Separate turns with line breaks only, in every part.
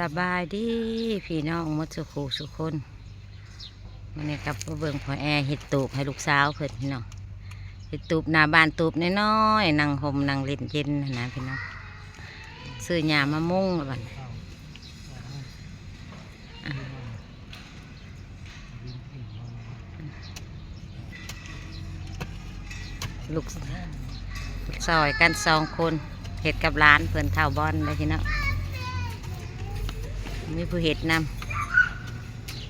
สบายดีพี่น้องหมดสุขสุขคนวันนี้กับเบิ่งพอแอร์เห็ดตูบให้ลูกสาวเพิ่นพี่น้องเห็ดตูบหน้าบ้านตูบน้อยๆนั่งห่มนั่งเล่นเย็นนะพี่น้องซื้อหญ้ามามุ้งแล้วบัดลูกซอยกัน2 คนเห็ดกับร้านเพิ่นเท่าบอลเลยพี่น้องมีผู้เห็ดน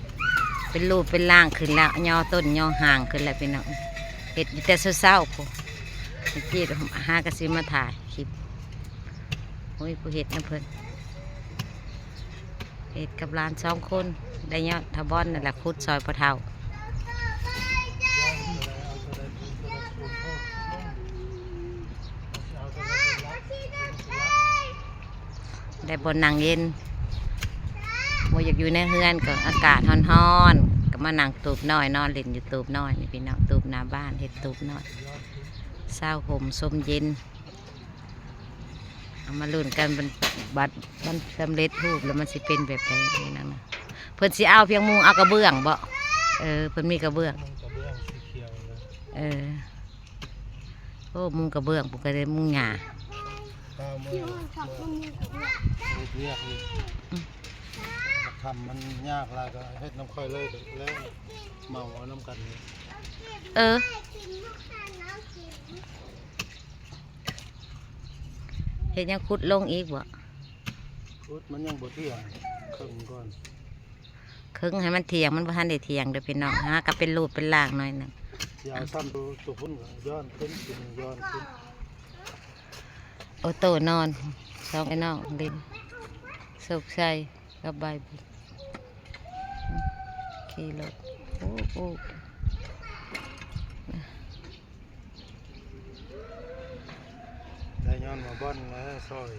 ำเป็นรูปเป็นร่างขึ้นแล้วย่อต้นย่อห่างขึ้นแล้วพี่น้องเห็ดแต่เศร้าๆพวกจีดหากระซิมาถ่ายคลิปโอ้ยผู้เห็ดนะเพิ่นเห็ดกับร้าน2 คนได้ย่อทาบอนนั่นแหละคุดซอยปะเทาได้บนนางเย็นโมอยากอยู่ในเฮือนก็อากาศร้อนๆก็มานั่งตูบน้อยนอนเล่นอยู่ตูบน้อยนี่พี่น้องตูบหน้าบ้านเห็ดตูบน้อยเศร้าห่มส้มเย็นเอามาลุ้นกันบัดมันสำเร็จรูปแล้วมันสิเป็นแบบไหนนี่นั่นนะเพิ่นสิเอาเพียงมุงเอากระเบื้องบ่เพิ่นมีกระเบื้องโอ้มุงกระเบื้องปกติมุงหญ้า
ทำมันยากอะไรก็เฮ็ดน้ำค่อยเลยแล้วเมาเอาน้ำกัน
เฮ็ดยังขุดลงอีกบ่
ขุดมันยังบ่เที่ยงครึ่งก่อน
ครึ่งให้มันเที่ยงมันบ่ทันได้เที่ยงเด้อพี่น้องฮะก็เป็นรูปเป็นร่างหน่อยนึง
ยาวซ้ำตัวพุ่นย้อนขึ้นย้อนขึ้น
โอโตนอน2ไอ้น้องเล่นสุกใส่กับใบขี่รถโอ้
ได้ย้อนมาบ้านแล้วซอย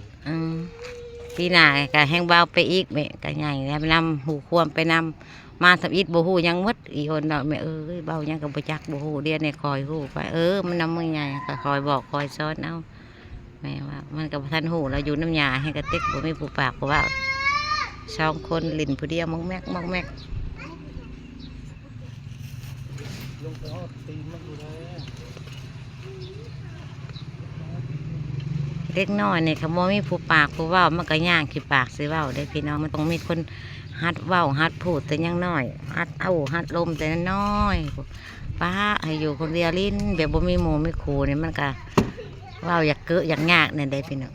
ปีหน้าก็แห้งเบาไปอีกแม่ก็ใหญ่แล้วนำหูควมไปนำมาทำอิฐบ่ฮู้ยังมัดอีคนดอกแม่เบายังก็บ่จักบ่ฮู้เดียวในคอยฮู้ไปมันนำมือใหญ่ก็คอยบอกคอยสอนเอาแม่ว่ามันก็บ่ทันฮู้เราอยู่น้ำยาให้กระติกบ่มีผู้ปากบ่ว่า2 คนลิ้นผู้เดียวมองแมก
ลงไปฮอดตีนมันอยู่แล้ว
เล็กน้อยเนี่ยเขาบ่มีผู้ปากผู้เว้ามันก็ย่างขี้ปากสิเว้าได้พี่น้องมันต้องมีคนฮัดเว้าฮัดพูดแต่ยังน้อยฮัดลมแต่น้อยป้าให้อยู่คนเดียวลิ้นแบบบ่มีหมู่มีคู่เนี่ยมันก็เว้าอยากเกะอยากยากเนี่ยได้พี่น้อง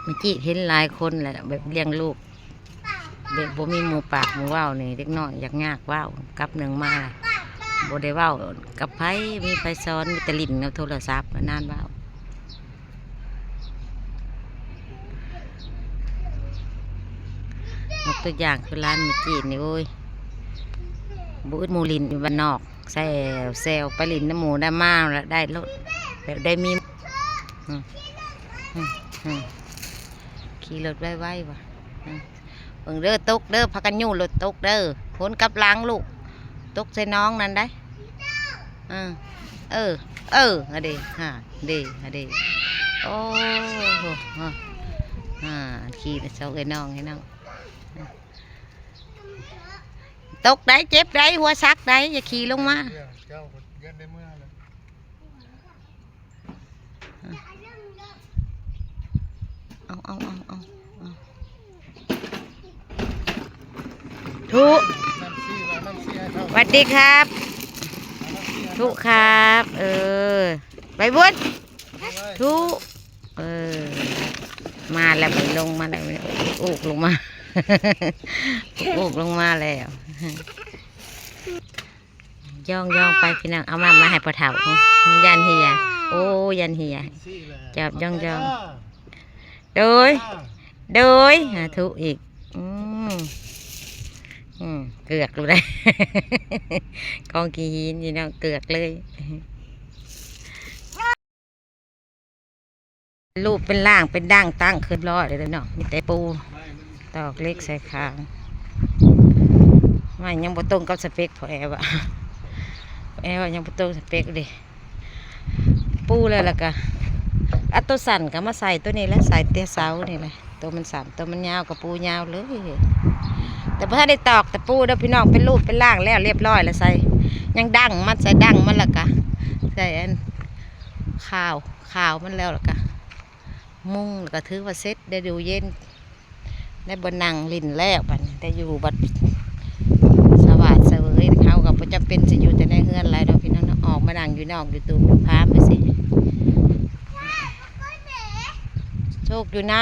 เมื่อกี้เห็นหลายคนแหละแบบเลี้ยงลูกแบบบ่มีหมู่ปากหมู่เว้านี่เล็กน้อยอยากยากเว้ากับหนึ่งมาบ่ได้เว้ากับไผมีไผซ้อนมีแต่ลิ้นกับโทรศัพท์นานเว้ายกตัวอย่างคือร้านมิจีนนี่โอ้ยบูดหมูลินบ้านนอกแซวไปลินน้ำหมูได้มากแล้วได้รถแบบได้มีขี่รถไว้ว่ะเบิ่งเด้อตกเด้อพักกันยู่รถตกเด้อพ้นกับล้างลูกตกใส่น้องนั่นได้อะดีฮะดีโอ้โหขี่เสาไอ้น้องตกได้เจ็บได้หัวซักได้อย่าขี่ลงมาเอาทุสวัสดีครับทุครับไปบุญทุมาแล้วไปลงมาแล้วอุกลงมาอุกลงมาแล้วย่องไปพี่น้องเอามาให้ปะเถายันเฮียโอ้ยันเฮียจับย่องโดยทุอีกเกือกเลยกองกีหินนี่น้องเกือกเลยรูปเป็นล่างเป็นด่างตั้งขึ้นรอดเลยเนาะมีแต่ปูตอกเล็กใส่คางไม่ยังบ่ตรงกับสเปคพอแอวะยังบ่ตรงสเปคเลยปูเลยล่ะกะ อันตัวสั่นก็มาใส่ตัวนี้แล้วใส่เตี้ยเสานี่เลยตัวมันสั่นตัวมันยาวกับปูยาวเลยแต่พอได้ตอกแต่ปูเด้อพี่น้องเป็นรูปเป็นร่างแล้วเรียบร้อยแล้วใส่ยังดังมันใส่ดังมันละกะใส่อันข่าวมันแล้วละกะมุ้งแล้วก็ถือว่าเซ็ตได้ดูเย็นได้บนนั่งลินแล้วบัดนี้ได้อยู่บัดสวัสดิ์เสวยเขากับประจำเป็นจะอยู่แต่ในเฮือนไรเราพี่น้องออกมานั่งอยู่นอกอยู่ตูมพาไปสิโชคอยู่ใน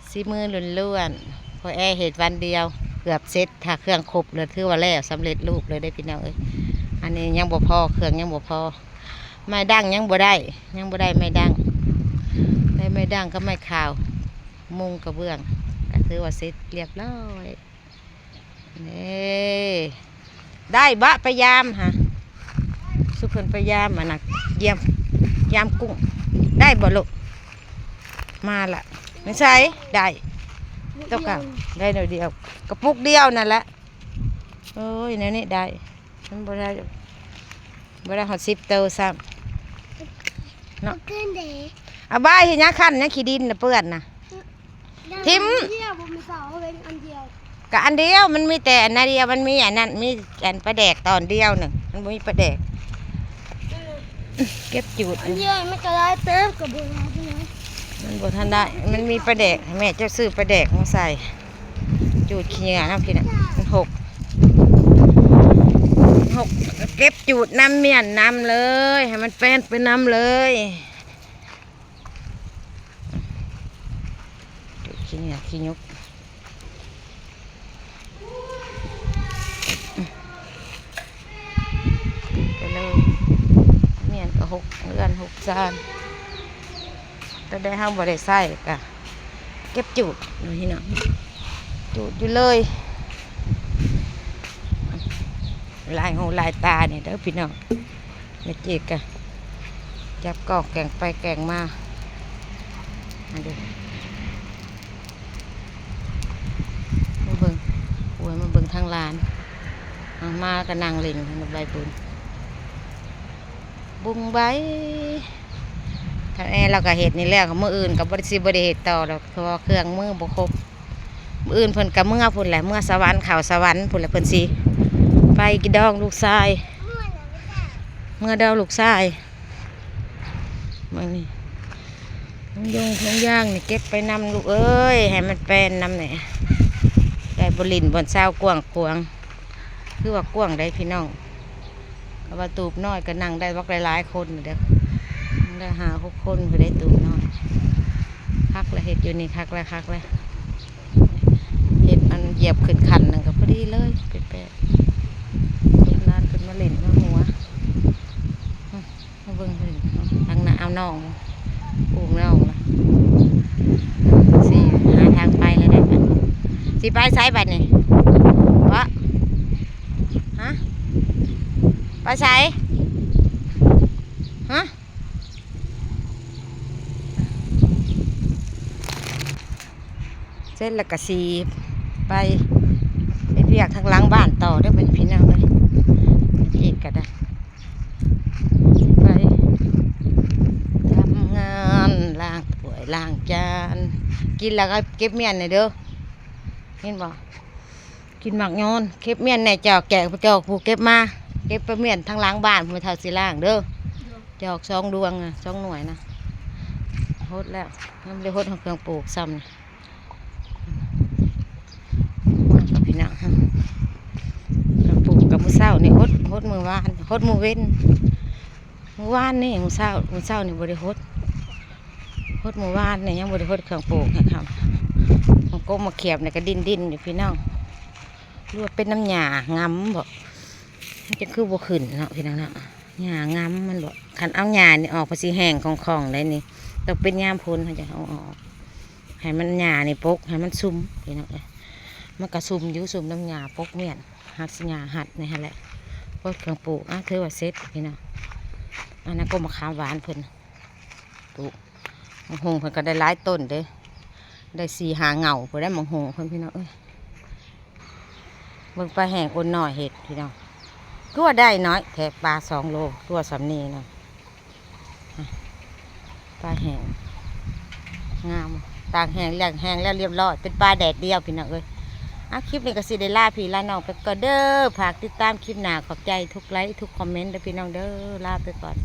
สีมือล้วนๆพอแอร์เหตุวันเดียวเกือบเซ็ตถ้าเครื่องครบเลยถือว่าแล้วสำเร็จรูปเลยได้พี่น้องเอ้ยอันนี้ยังบ่พอเครื่องยังบ่พอไม่ดังยังบ่ได้ไม่ดังได้ไม่ดังก็ไม่ข่าวมุงกระเบื้องก็ถือว่าเซ็ตเรียบร้อยนี่ได้บะพยายามฮะสุขคนพยายามมาหนักเยี่ยมยามกุ้งได้บ่ลูกมาละไม่ใช่ได้เจ้าเก่าได้หน่อยเดียวกระปุกเดียวนั่นแหละโอ้ยเนี่ยนี่ได้มันบ่ได้หอด10 เตาซ้ำเนาะเอาบ้าเห็นยังขั้นยังขี้ดินนะเปื้อนนะทิมกับอันเดียวมันมีแต่อันเดียวมันมีอันนั้นมีอันปลาแดกตอนเดียวหนึ่งมันมีปลาแดกเก็บจุดอันเดียวมันก็ได้เติมกับบัวมันบทันได้มันมีปลาแดกแม่จะซื้อปลาแดกมาใส่จุดขี้เหงื่อน้ำพี่น่ะมันหกเก็บจุดน้ำเมียนน้ำเลยให้มันเป็นน้ำเลยจุดขี้เหงื่อขี้ยุกไปเลยเมียนก็6 เดือน6 จานแต่ได้ห้ามบ่ได้ใส่กะเก็บจุดดูที่น่ะจุดอยู่เลยลายหูลายตาเนี่ยเด้อพี่น้องเนี่ยจีกะจับกอกแกงไปแกงมาดูมาเบิ่งอวยมาเบิ่งทางลานมาก็นั่งเล่นใบบุญบุ้งใบถ้าแอเราก็เห็ดนี่แล้วกับมืออื่นกับบริษัทบริเหตุต่อเราเพราะเครื่องมือบุครบมืออื่นเพิ่นกับเมื่อพุ่นแหละเมื่อสวรรค์ข่าวสวรรค์พุ่นแหละเพิ่นสีไปกินดองลูกชายเมื่อดองลูกชายมันนี่น้องย่างนี่เก็บไปนำลูกเอ้ยให้มันเป็นนำเนี่ยได้บรินบนเศร้ากวางคือว่ากวางได้พี่น้องกับว่าตูบน้อยก็นั่งได้วักหลายคนเด้อได้5-6 คนไปได้ตูบน้อยคักละเห็ดอยู่นี่คักละเห็ดมันเหยียบขึ้นคันหนึ่งก็พอดีเลยแปะลูกนานขึ้นมาเล่นมาหัวมาเบิ่งเพิ่นทางหน้าเอาน้องปูงน้องละสิหาทางไปเลยได้บัดสิไปไสบัดนี่วะฮะไปไสฮะเสร็จแล้วก็สีไปเรียกทางหลังบ้านต่อได้เป็นพี่น้องเลยอีกก็ได้ไปทำงานล้างถ้วยล้างจานกินแล้วก็เก็บเมียนหน่อยเด้อเห็นบ่กินหมักย้อนเก็บเมียนในจอกแกะจอกผู้เก็บมาเก็บไปเมียนทางหลังบ้านมือเท่าสีล่างเด้อจอก2 ดวง2 หน่วยนะฮดแล้วมันเลยฮดของเครื่องปลูกซ้ำพี่น้องปลูกกับมือเศร้านี่ฮดมือวานฮดมือเว้นมือวานนี่มือเศร้านี่บริฮดมือวานนี่ยังบริฮดเครื่องปลูกนะครับมันก็มาเขียบนี่ก็ดินอยู่พี่น้องรู้ว่าเป็นน้ำหยางำบอกมันจะคือบ่ขึ้นเนาะพี่น้องเนาะหยางำมันบอกขันเอาหยานี่ออกภาษีแห้งของได้นี่ต้องเป็นยามพ้นเขาจะเอาออกให้มันหยานี่ปกให้มันซุ่มพี่น้องมันกระซุ่มยุ่ซุ่มน้ำหยาปกเมียนหัดหยาหัดนี่ฮะแหละพวกเครื่องปลูกถือว่าเซ็ตพี่น้องอันนั้นก็มะขามหวานเพิ่นปลูกมะฮงเพิ่นก็ได้หลายต้นเด้ได้4-5 เหงาเพิ่นได้มะฮงเพิ่นพี่น้องเบิ่งปลาแห้งคนน้อยเห็ดพี่น้องตัวได้น้อยแค่ปลา2 โลตัวสำนีนะ ปลาแห้งงามตากแห้งแห้งแล้วเรียบร้อยเป็นปลาแดดเดียวพี่น้องเอ้ยคลิปนี้ก็สิได้ลาพี่ลาน้องไปก่อนเด้อฝากติดตามคลิปหน้าขอบใจทุกไลค์ทุกคอมเมนต์เด้อพี่น้องเด้อลาไปก่อน